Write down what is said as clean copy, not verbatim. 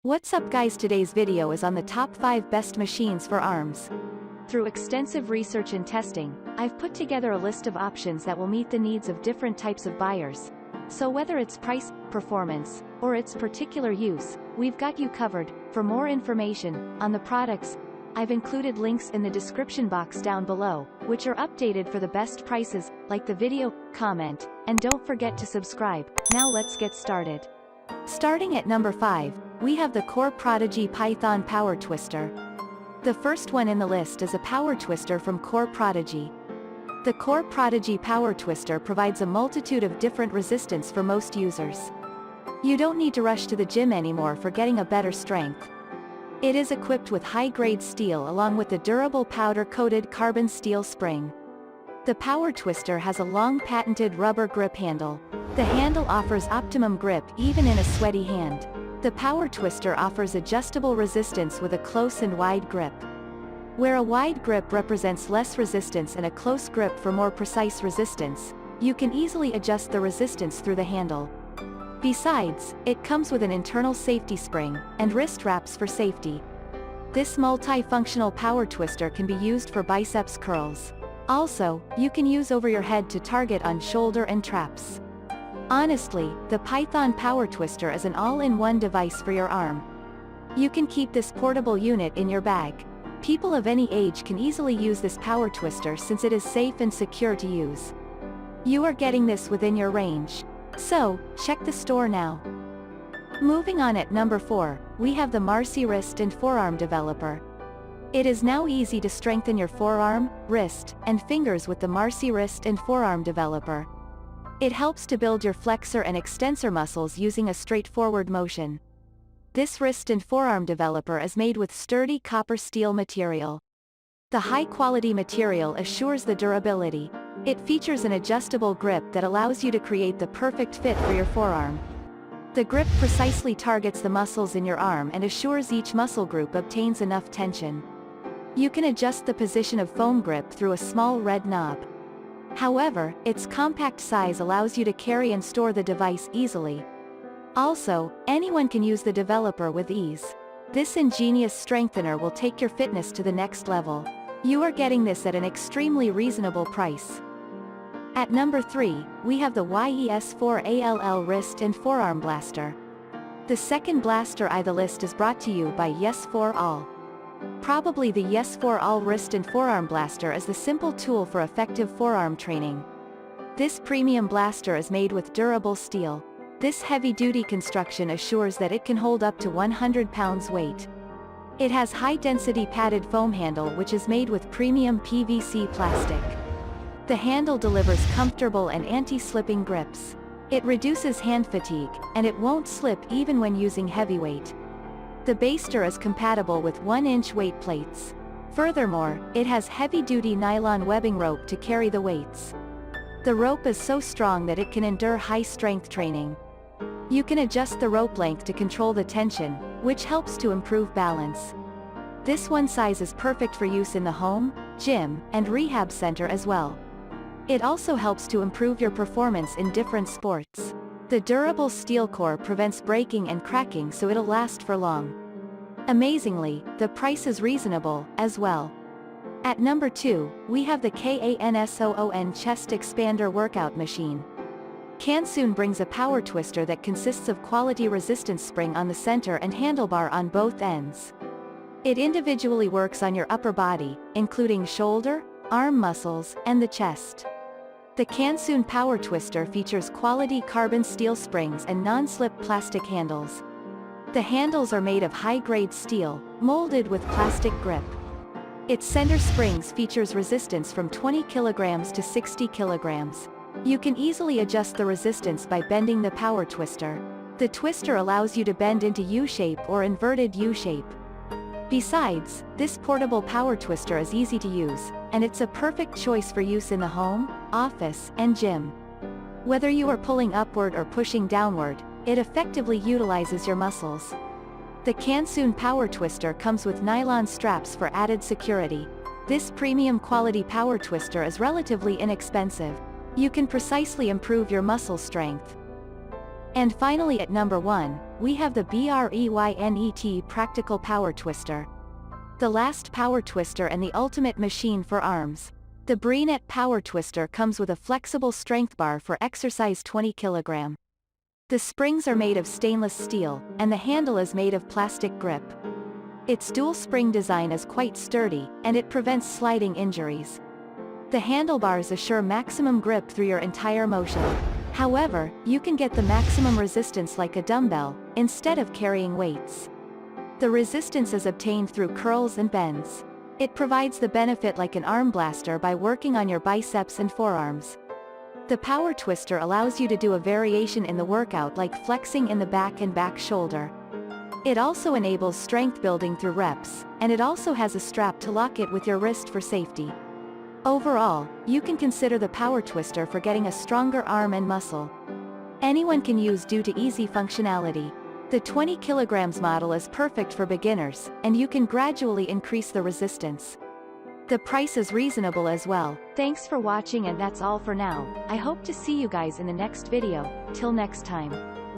What's up guys, today's video is on the top 5 best machines for arms. Through extensive research and testing, I've put together a list of options that will meet the needs of different types of buyers. So whether it's price, performance, or its particular use, we've got you covered. For more information on the products, I've included links in the description box down below, which are updated for the best prices. Like the video, comment, and don't forget to subscribe. Now let's get started. Starting at number 5, we have the PRODIGY Python Power Twister. The first one in the list is a power twister from PRODIGY. The PRODIGY Power Twister provides a multitude of different resistance for most users. You don't need to rush to the gym anymore for getting a better strength. It is equipped with high-grade steel along with the durable powder-coated carbon steel spring. The power twister has a long patented rubber grip handle. The handle offers optimum grip even in a sweaty hand. The power twister offers adjustable resistance with a close and wide grip. Where a wide grip represents less resistance and a close grip for more precise resistance, you can easily adjust the resistance through the handle. Besides, it comes with an internal safety spring, and wrist wraps for safety. This multi-functional power twister can be used for biceps curls. Also, you can use over your head to target on shoulder and traps. Honestly, the Python Power Twister is an all-in-one device for your arm. You can keep this portable unit in your bag. People of any age can easily use this power twister since it is safe and secure to use. You are getting this within your range. So, check the store now. Moving on, at number 4, we have the MARCY Wrist and Forearm Developer. It is now easy to strengthen your forearm, wrist, and fingers with the MARCY Wrist and Forearm Developer. It helps to build your flexor and extensor muscles using a straightforward motion. This wrist and forearm developer is made with sturdy copper steel material. The high-quality material assures the durability. It features an adjustable grip that allows you to create the perfect fit for your forearm. The grip precisely targets the muscles in your arm and assures each muscle group obtains enough tension. You can adjust the position of foam grip through a small red knob. However, its compact size allows you to carry and store the device easily. Also, anyone can use the developer with ease. This ingenious strengthener will take your fitness to the next level. You are getting this at an extremely reasonable price. At number 3, we have the YES4ALL Wrist and Forearm Blaster. The second blaster on the list is brought to you by YES4ALL. Probably the YES4ALL Wrist and Forearm Blaster is the simple tool for effective forearm training. This premium blaster is made with durable steel. This heavy-duty construction assures that it can hold up to 100 pounds weight. It has high-density padded foam handle which is made with premium PVC plastic. The handle delivers comfortable and anti-slipping grips. It reduces hand fatigue, and it won't slip even when using heavy weight. The baster is compatible with 1-inch weight plates. Furthermore, it has heavy-duty nylon webbing rope to carry the weights. The rope is so strong that it can endure high-strength training. You can adjust the rope length to control the tension, which helps to improve balance. This one size is perfect for use in the home, gym, and rehab center as well. It also helps to improve your performance in different sports. The durable steel core prevents breaking and cracking so it'll last for long. Amazingly, the price is reasonable, as well. At number 2, we have the KANSOON Chest Expander Workout Machine. KANSOON brings a power twister that consists of quality resistance spring on the center and handlebar on both ends. It individually works on your upper body, including shoulder, arm muscles, and the chest. The KANSOON Power Twister features quality carbon steel springs and non-slip plastic handles. The handles are made of high-grade steel, molded with plastic grip. Its center springs features resistance from 20 kilograms to 60 kilograms. You can easily adjust the resistance by bending the power twister. The twister allows you to bend into U-shape or inverted U-shape. Besides, this portable power twister is easy to use, and it's a perfect choice for use in the home, office, and gym. Whether you are pulling upward or pushing downward, it effectively utilizes your muscles. The KANSOON Power Twister comes with nylon straps for added security. This premium quality power twister is relatively inexpensive. You can precisely improve your muscle strength. And finally at number 1, we have the BREYNET Practical Power Twister. The last power twister and the ultimate machine for arms. The BREYNET Power Twister comes with a flexible strength bar for exercise 20 kg. The springs are made of stainless steel, and the handle is made of plastic grip. Its dual spring design is quite sturdy, and it prevents sliding injuries. The handlebars assure maximum grip through your entire motion. However, you can get the maximum resistance like a dumbbell, instead of carrying weights. The resistance is obtained through curls and bends. It provides the benefit like an arm blaster by working on your biceps and forearms. The power twister allows you to do a variation in the workout like flexing in the back and back shoulder. It also enables strength building through reps, and it also has a strap to lock it with your wrist for safety. Overall, you can consider the power twister for getting a stronger arm and muscle. Anyone can use due to easy functionality. The 20 kg model is perfect for beginners, and you can gradually increase the resistance. The price is reasonable as well. Thanks for watching, and that's all for now. I hope to see you guys in the next video. Till next time.